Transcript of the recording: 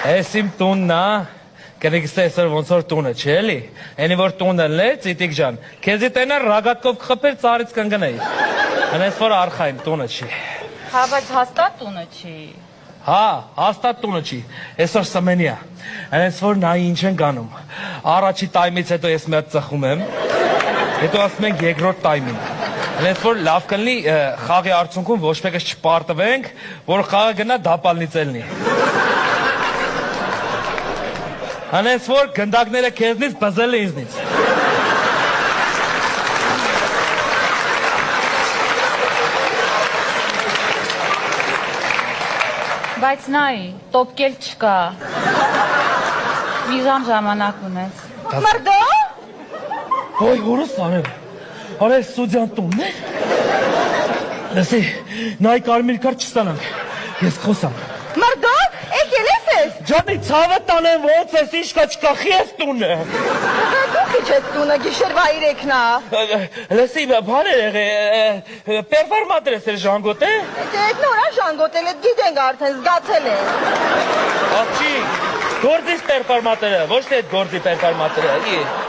Ես իմ տունն է, կնիկս տեսր ոնց որ տունը չէ էլի, ենի որ տունը լեր, ծիտիկ ջան, քեզի տենար ռագատկով կխպեր ծարից կնգնեիր, հնես որ արխային տունը չի։ Հա, բայց հաստատ տունը չի։ Հա, հաստատ տունը չի, այսօր սմենիա, հնես որ նայի ինչ են գանում, առաջի տայմից հետո ես մի հատ ծխում եմ, հետո ասում ենք երկրորդ տայմին, հնես որ լավ կլնի խաղի արդյունքում ոչ մեկս չպարտվենք, որ խաղը գնա դապալնից էլնի։ Հնես որ գնդակները քեզնից բզել է ինձնից։ Բայց նայի, տոպկել չկա։ Մի ժամ ժամանակ ունես։ Մրդո։ Ոյ, որս արև, արև սուդյան տունն է։ Լսի, նայի կարմիր կար չստանանք, ես խոսամ։ Մրդո, եկել ես։ Ջանի ցավը տանեմ ոնց ես ինչ կա չկախի ես տունը։ Դու քիչ ես տունը գիշերվա 3-ն է։ Լսի, բան է եղել, պերֆորմատորես էր ժանգոտ է։ Դե նորա ժանգոտել է, գիտենք արդեն զգացել է։ Աղջի, գործից պերֆորմատորը, ոչ թե այդ գործի պերֆորմատորը, էլի։